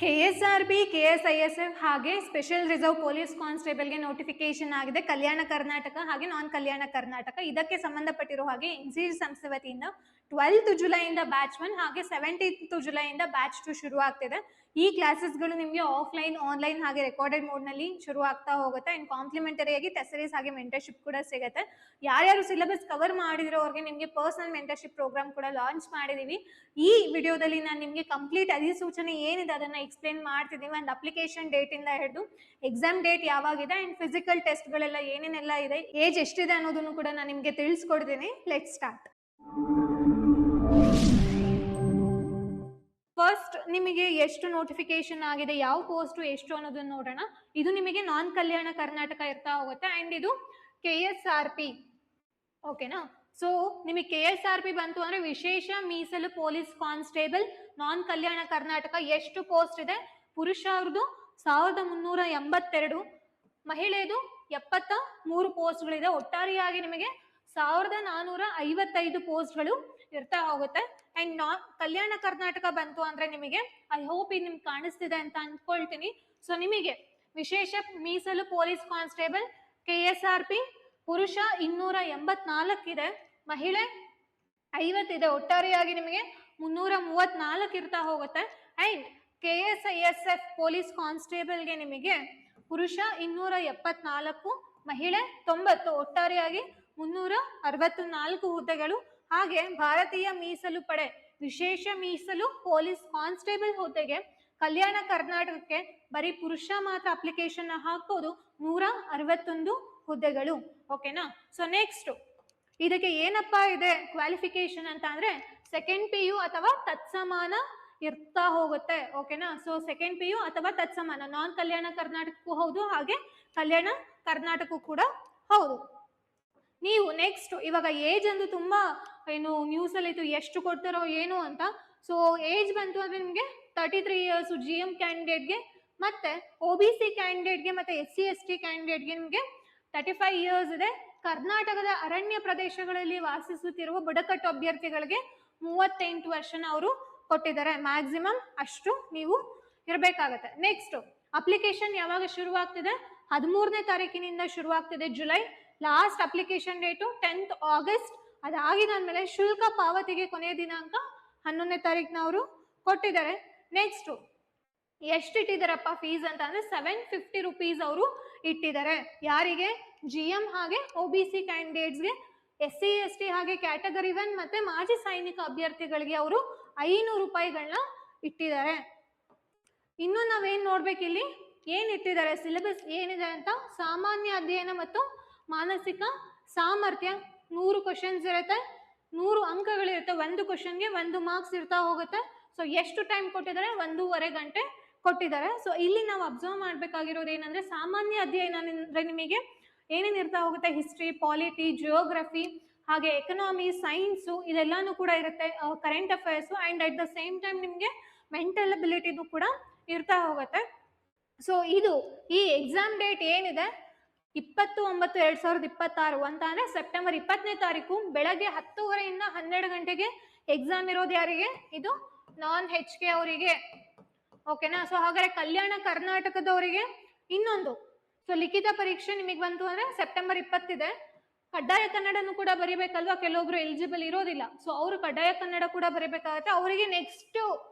KSRB, KSISF ಹಾಗೆ special reserve police ಕಾನ್ಸ್ಟೇಬಲ್ಗೆ notification ಆಗಿದೆ. ಕಲ್ಯಾಣ ಕರ್ನಾಟಕ ಹಾಗೆ ನಾನ್ ಕಲ್ಯಾಣ ಕರ್ನಾಟಕ ಇದಕ್ಕೆ ಸಂಬಂಧಪಟ್ಟಿರೋ ಹಾಗೆ ಇನ್ಸಿಡ್ ಸಂಸ್ಥೆ ವತಿಯಿಂದ 12th ಜುಲೈಯಿಂದ ಬ್ಯಾಚ್ 1 ಹಾಗೆ 17th ಜುಲೈಯಿಂದ ಬ್ಯಾಚ್ 2 ಶುರು ಆಗ್ತಿದೆ. ಈ ಕ್ಲಾಸಸ್ಗಳು ನಿಮಗೆ ಆಫ್ಲೈನ್, ಆನ್ಲೈನ್ ಹಾಗೆ ರೆಕಾರ್ಡೆಡ್ ಮೋಡ್ನಲ್ಲಿ ಶುರು ಆಗ್ತಾ ಹೋಗುತ್ತೆ. ಅಂಡ್ ಕಾಂಪ್ಲಿಮೆಂಟರಿಯಾಗಿ ಟೆಸರೀಸ್ ಹಾಗೆ ಮೆಂಟರ್ಶಿಪ್ ಕೂಡ ಸಿಗುತ್ತೆ. ಯಾರ್ಯಾರು ಸಿಲೆಬಸ್ ಕವರ್ ಮಾಡಿದಿರೋ ಅವ್ರಿಗೆ ನಿಮಗೆ ಪರ್ಸನಲ್ ಮೆಂಟರ್ಶಿಪ್ ಪ್ರೋಗ್ರಾಮ್ ಕೂಡ ಲಾಂಚ್ ಮಾಡಿದೀವಿ. ಈ ವಿಡಿಯೋದಲ್ಲಿ ನಾನು ನಿಮಗೆ ಕಂಪ್ಲೀಟ್ ಅಧಿಸೂಚನೆ ಏನಿದೆ ಅದನ್ನ ಎಕ್ಸ್ಪ್ಲೇನ್ ಮಾಡ್ತಿದ್ದೀವಿ. ಒಂದು ಅಪ್ಲಿಕೇಶನ್ ಡೇಟ್ ಇಂದ ಹಿಡಿದು ಎಕ್ಸಾಮ್ ಡೇಟ್ ಯಾವಾಗಿದೆ ಅಂಡ್ ಫಿಸಿಕಲ್ ಟೆಸ್ಟ್ಗಳೆಲ್ಲ ಏನೇನೆಲ್ಲ ಇದೆ, ಏಜ್ ಎಷ್ಟಿದೆ ಅನ್ನೋದನ್ನು ಕೂಡ ನಾನು ನಿಮಗೆ ತಿಳಿಸ್ಕೊಡ್ತೀನಿ. Let start. ಫಸ್ಟ್ ನಿಮಗೆ ಎಷ್ಟು ನೋಟಿಫಿಕೇಶನ್ ಆಗಿದೆ, ಯಾವ ಪೋಸ್ಟ್ ಎಷ್ಟು ಅನ್ನೋದನ್ನ ನೋಡೋಣ. ಇದು ನಿಮಗೆ ನಾನ್ ಕಲ್ಯಾಣ ಕರ್ನಾಟಕ ಇರ್ತಾ ಹೋಗುತ್ತೆ ಅಂಡ್ ಇದು KSRP. ಓಕೆನಾ? ಸೊ ನಿಮಗೆ KSRP ಬಂತು ಅಂದ್ರೆ ವಿಶೇಷ ಮೀಸಲು ಪೊಲೀಸ್ ಕಾನ್ಸ್ಟೇಬಲ್ ನಾನ್ ಕಲ್ಯಾಣ ಕರ್ನಾಟಕ. ಎಷ್ಟು ಪೋಸ್ಟ್ ಇದೆ? ಪುರುಷ ಅವ್ರದ್ದು 1382, ಮಹಿಳೆಯದು 73 ಪೋಸ್ಟ್ಗಳಿದೆ. ಒಟ್ಟಾರೆಯಾಗಿ ನಿಮಗೆ 1455 ಪೋಸ್ಟ್ಗಳು ಇರ್ತಾ ಹೋಗುತ್ತೆ. ಅಂಡ್ ನಾನ್ ಕಲ್ಯಾಣ ಕರ್ನಾಟಕ ಬಂತು ಅಂದ್ರೆ ನಿಮಗೆ, ಐ ಹೋಪ್ ಇದು ನಿಮ್ಗೆ ಕಾಣಿಸ್ತಿದೆ ಅಂತ ಅಂದ್ಕೊಳ್ತೀನಿ. ಸೊ ನಿಮಗೆ ವಿಶೇಷ ಮೀಸಲು ಪೊಲೀಸ್ ಕಾನ್ಸ್ಟೇಬಲ್ KSRP ಪುರುಷ 284 ಇದೆ, ಮಹಿಳೆ 50 ಇದೆ. ಒಟ್ಟಾರೆಯಾಗಿ ನಿಮಗೆ 334 ಇರ್ತಾ ಹೋಗುತ್ತೆ. ಅಂಡ್ KSISF ಪೊಲೀಸ್ ಕಾನ್ಸ್ಟೇಬಲ್ಗೆ ನಿಮಗೆ ಪುರುಷ 274, ಮಹಿಳೆ 90, ಒಟ್ಟಾರೆಯಾಗಿ 364 ಹುದ್ದೆಗಳು. ಹಾಗೆ ಭಾರತೀಯ ಮೀಸಲು ಪಡೆ ವಿಶೇಷ ಮೀಸಲು ಪೊಲೀಸ್ ಕಾನ್ಸ್ಟೇಬಲ್ ಹುದ್ದೆಗೆ ಕಲ್ಯಾಣ ಕರ್ನಾಟಕಕ್ಕೆ ಬರೀ ಪುರುಷ ಮಾತ್ರ ಅಪ್ಲಿಕೇಶನ್ ಹಾಕೋದು, 161 ಹುದ್ದೆಗಳು. ಓಕೆನಾ? ಸೊ ನೆಕ್ಸ್ಟ್ ಇದಕ್ಕೆ ಏನಪ್ಪಾ ಇದೆ ಕ್ವಾಲಿಫಿಕೇಶನ್ ಅಂತ ಅಂದ್ರೆ ಸೆಕೆಂಡ್ PU ಅಥವಾ ತತ್ಸಮಾನ ಇರ್ತಾ ಹೋಗುತ್ತೆ. ಓಕೆನಾ? ಸೊ ಸೆಕೆಂಡ್ PU ಅಥವಾ ತತ್ಸಮಾನ ನಾನ್ ಕಲ್ಯಾಣ ಕರ್ನಾಟಕಕ್ಕೂ ಹೌದು, ಹಾಗೆ ಕಲ್ಯಾಣ ಕರ್ನಾಟಕಕ್ಕೂ ಕೂಡ ಹೌದು. ನೀವು ನೆಕ್ಸ್ಟ್ ಇವಾಗ ಏಜ್ ಅಂದು ತುಂಬಾ ಏನು ನ್ಯೂಸ್ ಅಲ್ಲಿ ಇತ್ತು, ಎಷ್ಟು ಕೊಡ್ತಾರೋ ಏನು ಅಂತ. ಸೊ ಏಜ್ ಬಂತು ಅಂದ್ರೆ ನಿಮಗೆ 33 ಇಯರ್ಸ್ GM ಕ್ಯಾಂಡಿಡೇಟ್ಗೆ, ಮತ್ತೆ OBC ಕ್ಯಾಂಡಿಡೇಟ್ಗೆ ಮತ್ತೆ SC ST ಕ್ಯಾಂಡಿಡೇಟ್ಗೆ ನಿಮಗೆ 35 ಇಯರ್ಸ್ ಇದೆ. ಕರ್ನಾಟಕದ ಅರಣ್ಯ ಪ್ರದೇಶಗಳಲ್ಲಿ ವಾಸಿಸುತ್ತಿರುವ ಬುಡಕಟ್ಟು ಅಭ್ಯರ್ಥಿಗಳಿಗೆ 38 ವರ್ಷನ ಅವರು ಕೊಟ್ಟಿದ್ದಾರೆ. ಮ್ಯಾಕ್ಸಿಮಮ್ ಅಷ್ಟು ನೀವು ಇರಬೇಕಾಗತ್ತೆ. ನೆಕ್ಸ್ಟ್ ಅಪ್ಲಿಕೇಶನ್ ಯಾವಾಗ ಶುರುವಾಗ್ತಿದೆ? 13ನೇ ತಾರೀಕಿನಿಂದ ಶುರುವಾಗ್ತಿದೆ, July. Last application date 10th August. ಅದಾಗಿದಾದ್ಮೇಲೆ ಶುಲ್ಕ ಪಾವತಿಗೆ ಕೊನೆಯ ದಿನಾಂಕ 11ನೇ ತಾರೀಕಿನ ಅವರು ಕೊಟ್ಟಿದ್ದಾರೆ. ನೆಕ್ಸ್ಟ್ ಎಷ್ಟು ಇಟ್ಟಿದ್ದಾರಪ್ಪ ಫೀಸ್ ಅಂತ ಅಂದ್ರೆ 750 rupees ಅವರು ಇಟ್ಟಿದ್ದಾರೆ. ಯಾರಿಗೆ? GM ಹಾಗೆ OBC ಕ್ಯಾಂಡಿಡೇಟ್ಸ್ಗೆ, SC ST ಹಾಗೆ ಕ್ಯಾಟಗರಿ 1 ಮತ್ತೆ ಮಾಜಿ ಸೈನಿಕ ಅಭ್ಯರ್ಥಿಗಳಿಗೆ ಅವರು 500 ರೂಪಾಯಿಗಳನ್ನ ಇಟ್ಟಿದ್ದಾರೆ. ಇನ್ನು ನಾವೇನ್ ನೋಡ್ಬೇಕಿಲ್ಲಿ, ಏನ್ ಇಟ್ಟಿದ್ದಾರೆ, ಸಿಲೆಬಸ್ ಏನಿದೆ ಅಂತ. ಸಾಮಾನ್ಯ ಅಧ್ಯಯನ ಮತ್ತು ಮಾನಸಿಕ ಸಾಮರ್ಥ್ಯ 100 ಕ್ವಶನ್ಸ್ ಇರುತ್ತೆ, 100 ಅಂಕಗಳಿರುತ್ತೆ. ಒಂದು ಕ್ವಶನ್ಗೆ 1 ಮಾರ್ಕ್ಸ್ ಇರ್ತಾ ಹೋಗುತ್ತೆ. ಸೊ ಎಷ್ಟು ಟೈಮ್ ಕೊಟ್ಟಿದ್ದಾರೆ? 1.5 ಗಂಟೆ ಕೊಟ್ಟಿದ್ದಾರೆ. ಸೊ ಇಲ್ಲಿ ನಾವು ಅಬ್ಸರ್ವ್ ಮಾಡ್ಬೇಕಾಗಿರೋದು ಏನಂದ್ರೆ, ಸಾಮಾನ್ಯ ಅಧ್ಯಯನ ಅಂದ್ರೆ ನಿಮಗೆ ಏನೇನು ಇರ್ತಾ ಹೋಗುತ್ತೆ, ಹಿಸ್ಟ್ರಿ, ಪಾಲಿಟಿ, ಜಿಯೋಗ್ರಫಿ ಹಾಗೆ ಎಕನಾಮಿ, ಸೈನ್ಸು ಇದೆಲ್ಲಾನು ಕೂಡ ಇರುತ್ತೆ, current affairs and at the same time ನಿಮಗೆ ಮೆಂಟಲ್ ಅಬಿಲಿಟಿದು ಕೂಡ ಇರ್ತಾ ಹೋಗುತ್ತೆ. ಸೊ ಇದು ಈ ಎಕ್ಸಾಮ್ ಡೇಟ್ ಏನಿದೆ 20/9/2026 ಅಂತ ಅಂದ್ರೆ ಸೆಪ್ಟೆಂಬರ್ 20ನೇ ತಾರೀಕು ಬೆಳಗ್ಗೆ 10:30 12 ಗಂಟೆಗೆ ಎಕ್ಸಾಮ್ ಇರೋದು. ಯಾರಿಗೆ? ಇದು ನಾನ್ HK ಅವರಿಗೆ. ಓಕೆನಾ? ಸೊ ಹಾಗಾದ್ರೆ ಕಲ್ಯಾಣ ಕರ್ನಾಟಕದವರಿಗೆ ಇನ್ನೊಂದು, ಸೊ ಲಿಖಿತ ಪರೀಕ್ಷೆ ನಿಮಗೆ ಬಂತು ಅಂದ್ರೆ ಸೆಪ್ಟೆಂಬರ್ 20 ಇದೆ. ಕಡ್ಡಾಯ ಕನ್ನಡನು ಕೂಡ ಬರೀಬೇಕಲ್ವಾ, ಕೆಲವೊಬ್ರು ಎಲಿಜಿಬಲ್ ಇರೋದಿಲ್ಲ. ಸೊ ಅವರು ಕಡ್ಡಾಯ ಕನ್ನಡ ಕೂಡ ಬರೀಬೇಕಾಗತ್ತೆ. ಅವರಿಗೆ ನೆಕ್ಸ್ಟ್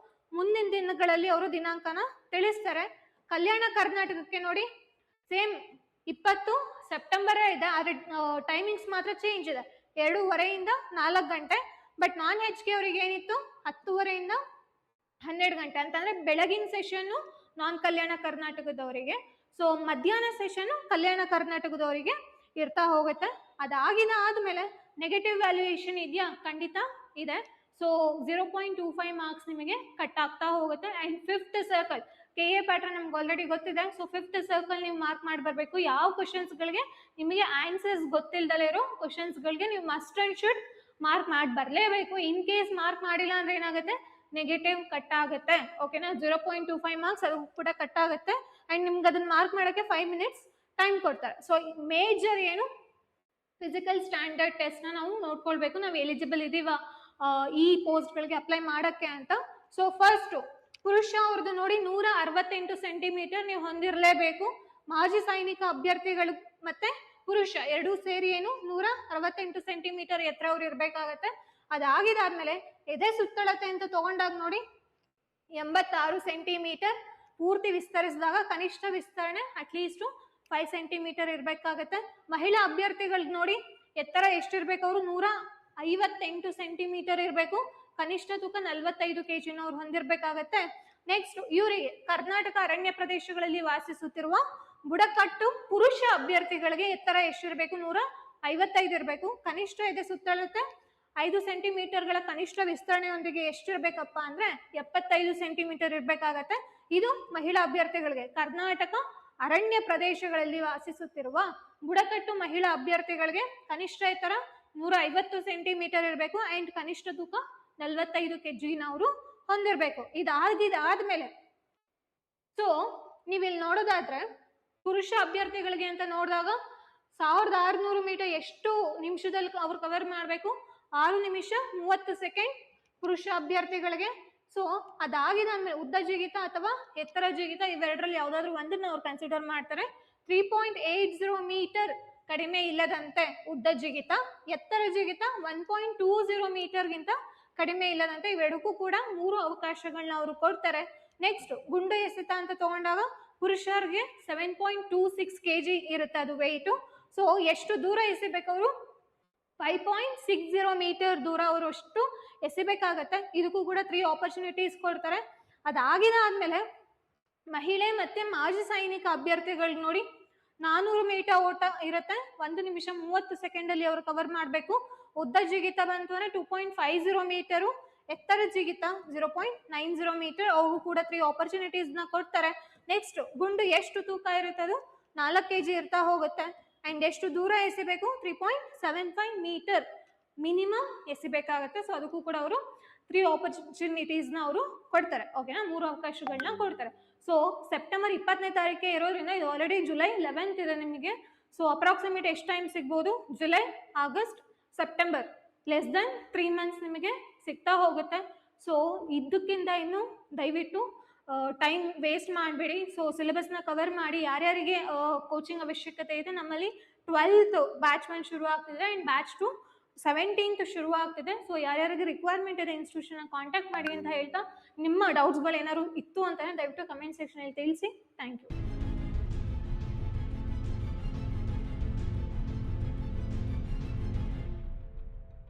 ಮುಂದಿನ ದಿನಗಳಲ್ಲಿ ಅವರು ದಿನಾಂಕನ ತಿಳಿಸ್ತಾರೆ. ಕಲ್ಯಾಣ ಕರ್ನಾಟಕಕ್ಕೆ ನೋಡಿ ಸೇಮ್ 20 ಸೆಪ್ಟೆಂಬರ್ ಇದೆ, ಆದ್ರೆ ಟೈಮಿಂಗ್ಸ್ ಮಾತ್ರ ಚೇಂಜ್ ಇದೆ, 2:30 4 ಗಂಟೆ. ಬಟ್ ನಾನ್ HK ಅವರಿಗೆ ಏನಿತ್ತು 10:30 12 ಗಂಟೆ ಅಂತಂದ್ರೆ ಬೆಳಗಿನ ಸೆಷನ್ ನಾನ್ ಕಲ್ಯಾಣ ಕರ್ನಾಟಕದವರಿಗೆ, ಸೊ ಮಧ್ಯಾಹ್ನ ಸೆಷನ್ ಕಲ್ಯಾಣ ಕರ್ನಾಟಕದವರಿಗೆ ಇರ್ತಾ ಹೋಗುತ್ತೆ. ಆದ್ಮೇಲೆ ನೆಗೆಟಿವ್ ವ್ಯಾಲ್ಯೂಯೇಷನ್ ಇದೆಯಾ? ಖಂಡಿತ ಇದೆ. ಸೊ 0.25 ಮಾರ್ಕ್ಸ್ ನಿಮಗೆ ಕಟ್ ಆಗ್ತಾ ಹೋಗುತ್ತೆ. And 5th circle KA pattern ನಮ್ಗೆ ಆಲ್ರೆಡಿ ಗೊತ್ತಿದೆ. ಸೊ 5th ಸರ್ಕಲ್ ನೀವು ಮಾರ್ಕ್ ಮಾಡಿ ಬರಬೇಕು. ಯಾವ ಕ್ವಶನ್ಸ್ಗಳಿಗೆ ನಿಮಗೆ ಆನ್ಸರ್ಸ್ ಗೊತ್ತಿಲ್ದಲೇ ಇರೋ ಕ್ವಶನ್ಸ್ಗಳಿಗೆ ನೀವು ಮಸ್ಟ್ ಅಂಡ್ ಶುಡ್ ಮಾರ್ಕ್ ಮಾಡಿ ಬರಲೇಬೇಕು. ಇನ್ ಕೇಸ್ ಮಾರ್ಕ್ ಮಾಡಿಲ್ಲ ಅಂದ್ರೆ ಏನಾಗುತ್ತೆ, ನೆಗೆಟಿವ್ ಕಟ್ ಆಗುತ್ತೆ. ಓಕೆನಾ? 0.25 ಮಾರ್ಕ್ಸ್ ಅದು ಕೂಡ ಕಟ್ ಆಗುತ್ತೆ. ಅಂಡ್ ನಿಮ್ಗೆ ಅದನ್ನ ಮಾರ್ಕ್ ಮಾಡೋಕ್ಕೆ 5 minutes ಟೈಮ್ ಕೊಡ್ತಾರೆ. ಸೊ ಮೇಜರ್ ಏನು, ಫಿಸಿಕಲ್ ಸ್ಟ್ಯಾಂಡರ್ಡ್ ಟೆಸ್ಟ್ನ ನಾವು ನೋಡ್ಕೊಳ್ಬೇಕು, ನಾವು ಎಲಿಜಿಬಲ್ ಇದೀವ ಈ ಪೋಸ್ಟ್ಗಳಿಗೆ ಅಪ್ಲೈ ಮಾಡೋಕ್ಕೆ ಅಂತ. ಸೊ ಫಸ್ಟ್ ಪುರುಷ ಅವ್ರದ್ದು ನೋಡಿ 168 ಸೆಂಟಿಮೀಟರ್ ನೀವು ಹೊಂದಿರಲೇಬೇಕು. ಮಾಜಿ ಸೈನಿಕ ಅಭ್ಯರ್ಥಿಗಳು ಮತ್ತೆ ಪುರುಷ ಎರಡೂ ಸೇರಿ ಏನು 168 ಸೆಂಟಿಮೀಟರ್ ಎತ್ತರ ಅವ್ರು ಇರ್ಬೇಕಾಗತ್ತೆ. ಅದಾಗಿದಾದ್ಮೇಲೆ ಎದೆ ಸುತ್ತಳತೆ ಅಂತ ತಗೊಂಡಾಗ ನೋಡಿ 86 ಸೆಂಟಿಮೀಟರ್ ಪೂರ್ತಿ ವಿಸ್ತರಿಸಿದಾಗ ಕನಿಷ್ಠ ವಿಸ್ತರಣೆ ಅಟ್ಲೀಸ್ಟ್ 5 ಸೆಂಟಿಮೀಟರ್ ಇರ್ಬೇಕಾಗತ್ತೆ. ಮಹಿಳಾ ಅಭ್ಯರ್ಥಿಗಳಿಗೆ ನೋಡಿ ಎತ್ತರ ಎಷ್ಟಿರ್ಬೇಕು, ಅವರು 158 ಸೆಂಟಿಮೀಟರ್ ಇರಬೇಕು. ಕನಿಷ್ಠ ತೂಕ 45 kg ಅವ್ರು ಹೊಂದಿರ್ಬೇಕಾಗತ್ತೆ. ನೆಕ್ಸ್ಟ್ ಇವರಿಗೆ ಕರ್ನಾಟಕ ಅರಣ್ಯ ಪ್ರದೇಶಗಳಲ್ಲಿ ವಾಸಿಸುತ್ತಿರುವ ಬುಡಕಟ್ಟು ಪುರುಷ ಅಭ್ಯರ್ಥಿಗಳಿಗೆ ಎತ್ತರ ಎಷ್ಟಿರ್ಬೇಕು, 155 ಇರಬೇಕು. ಕನಿಷ್ಠ ಎದೆ ಸುತ್ತಳತೆ 5 ಸೆಂಟಿಮೀಟರ್ಗಳ ಕನಿಷ್ಠ ವಿಸ್ತರಣೆಯೊಂದಿಗೆ ಎಷ್ಟಿರ್ಬೇಕಪ್ಪ ಅಂದ್ರೆ 75 ಸೆಂಟಿಮೀಟರ್ ಇರ್ಬೇಕಾಗತ್ತೆ. ಇದು ಮಹಿಳಾ ಅಭ್ಯರ್ಥಿಗಳಿಗೆ. ಕರ್ನಾಟಕ ಅರಣ್ಯ ಪ್ರದೇಶಗಳಲ್ಲಿ ವಾಸಿಸುತ್ತಿರುವ ಬುಡಕಟ್ಟು ಮಹಿಳಾ ಅಭ್ಯರ್ಥಿಗಳಿಗೆ ಕನಿಷ್ಠ ಎತ್ತರ 150 ಸೆಂಟಿಮೀಟರ್ ಇರಬೇಕು ಅಂಡ್ ಕನಿಷ್ಠ ತೂಕ 45 kg ಅವರು ಹೊಂದಿರಬೇಕು. ಇದಾದ್ಮೇಲೆ ಸೊ ನೀವಿಲ್ಲಿ ನೋಡೋದಾದ್ರೆ ಪುರುಷ ಅಭ್ಯರ್ಥಿಗಳಿಗೆ ಅಂತ ನೋಡಿದಾಗ 1600 ಮೀಟರ್ ಎಷ್ಟು ನಿಮಿಷದಲ್ಲಿ ಅವ್ರು ಕವರ್ ಮಾಡಬೇಕು, 6 ನಿಮಿಷ 30 ಸೆಕೆಂಡ್ ಪುರುಷ ಅಭ್ಯರ್ಥಿಗಳಿಗೆ. ಸೊ ಅದಾಗಿದಾದ್ಮೇಲೆ ಉದ್ದ ಜಿಗಿತ ಅಥವಾ ಎತ್ತರ ಜಿಗಿತ ಇವೆರಡರಲ್ಲಿ ಯಾವ್ದಾದ್ರು ಒಂದನ್ನ ಅವ್ರು ಕನ್ಸಿಡರ್ ಮಾಡ್ತಾರೆ. 3.80 ಮೀಟರ್ ಕಡಿಮೆ ಇಲ್ಲದಂತೆ ಉದ್ದ ಜಿಗಿತ, ಎತ್ತರ ಜಿಗಿತ 1.20 ಮೀಟರ್ಗಿಂತ ಕಡಿಮೆ ಇಲ್ಲದಂತೆ. ಇವೆರಡಕ್ಕೂ ಕೂಡ 3 ಅವಕಾಶಗಳನ್ನ ಅವರು ಕೊಡ್ತಾರೆ. ನೆಕ್ಸ್ಟ್ ಗುಂಡು ಎಸೆತ ಅಂತ ತಗೊಂಡಾಗ ಪುರುಷರಿಗೆ 7.26 kg ಇರುತ್ತೆ ಅದು ವೆಯ್ಟು. ಸೊ ಎಷ್ಟು ದೂರ ಎಸಿಬೇಕು ಅವರು, 5.60 ಮೀಟರ್ ದೂರ ಅವರು ಅಷ್ಟು ಎಸಿಬೇಕಾಗತ್ತೆ. ಇದಕ್ಕೂ ಕೂಡ 3 ಆಪರ್ಚುನಿಟೀಸ್ ಕೊಡ್ತಾರೆ. ಅದಾಗಿದಾದ್ಮೇಲೆ ಮಹಿಳೆ ಮತ್ತೆ ಮಾಜಿ ಸೈನಿಕ ಅಭ್ಯರ್ಥಿಗಳು ನೋಡಿ 400 ಮೀಟರ್ ಓಟ ಇರುತ್ತೆ, 1 ನಿಮಿಷ 30 ಸೆಕೆಂಡ್ ಅಲ್ಲಿ ಅವರು ಕವರ್ ಮಾಡಬೇಕು. ಉದ್ದ ಜಿಗಿತ ಬಂತು ಅಂದ್ರೆ 2.50 ಮೀಟರು, ಎತ್ತರ ಜಿಗಿತ 0.90 ಮೀಟರ್. ಅವ್ರಿಗೂ ಕೂಡ 3 ಆಪರ್ಚುನಿಟೀಸ್ ನ ಕೊಡ್ತಾರೆ. ನೆಕ್ಸ್ಟ್ ಗುಂಡು ಎಷ್ಟು ತೂಕ ಇರುತ್ತೆ, ಅದು 4 kg ಇರ್ತಾ ಹೋಗುತ್ತೆ. ಅಂಡ್ ಎಷ್ಟು ದೂರ ಎಸಿಬೇಕು, 3.75 ಮೀಟರ್ ಮಿನಿಮಮ್ ಎಸಿಬೇಕಾಗತ್ತೆ. ಸೊ ಅದಕ್ಕೂ ಕೂಡ ಅವರು 3 ಆಪರ್ಚುನಿಟೀಸ್ ನ ಅವರು ಕೊಡ್ತಾರೆ. ಓಕೆನಾ, 3 ಅವಕಾಶಗಳನ್ನ ಕೊಡ್ತಾರೆ. ಸೊ ಸೆಪ್ಟೆಂಬರ್ 20ನೇ ತಾರೀಕೆ ಇರೋದ್ರಿಂದ ಇದು ಆಲ್ರೆಡಿ ಜುಲೈ 11th ಇದೆ ನಿಮಗೆ. ಸೊ ಅಪ್ರಾಕ್ಸಿಮೇಟ್ ಎಷ್ಟು ಟೈಮ್ ಸಿಗ್ಬೋದು, July, August, September, less than 3 months ನಿಮಗೆ ಸಿಗ್ತಾ ಹೋಗುತ್ತೆ. ಸೊ ಇದಕ್ಕಿಂತ ಇನ್ನು ದಯವಿಟ್ಟು ಟೈಮ್ ವೇಸ್ಟ್ ಮಾಡಬೇಡಿ. ಸೊ ಸಿಲೆಬಸ್ನ ಕವರ್ ಮಾಡಿ. ಯಾರ್ಯಾರಿಗೆ ಕೋಚಿಂಗ್ ಅವಶ್ಯಕತೆ ಇದೆ, ನಮ್ಮಲ್ಲಿ 12th ಬ್ಯಾಚ್ 1 ಶುರು ಆಗ್ತಿದೆ ಆ್ಯಂಡ್ ಬ್ಯಾಚ್ 2 17th ಶುರು ಆಗ್ತಿದೆ. ಸೊ ಯಾರ್ಯಾರಿಗೆ ರಿಕ್ವೈರ್ಮೆಂಟ್ ಇದೆ ಇನ್ಸ್ಟಿಟ್ಯೂಷನ್ ಕಾಂಟ್ಯಾಕ್ಟ್ ಮಾಡಿ ಅಂತ ಹೇಳ್ತಾ, ನಿಮ್ಮ ಡೌಟ್ಸ್ಗಳು ಏನಾದ್ರು ಇತ್ತು ಅಂತಂದ್ರೆ ದಯವಿಟ್ಟು ಕಮೆಂಟ್ ಸೆಕ್ಷನಲ್ಲಿ ತಿಳಿಸಿ. Thank you.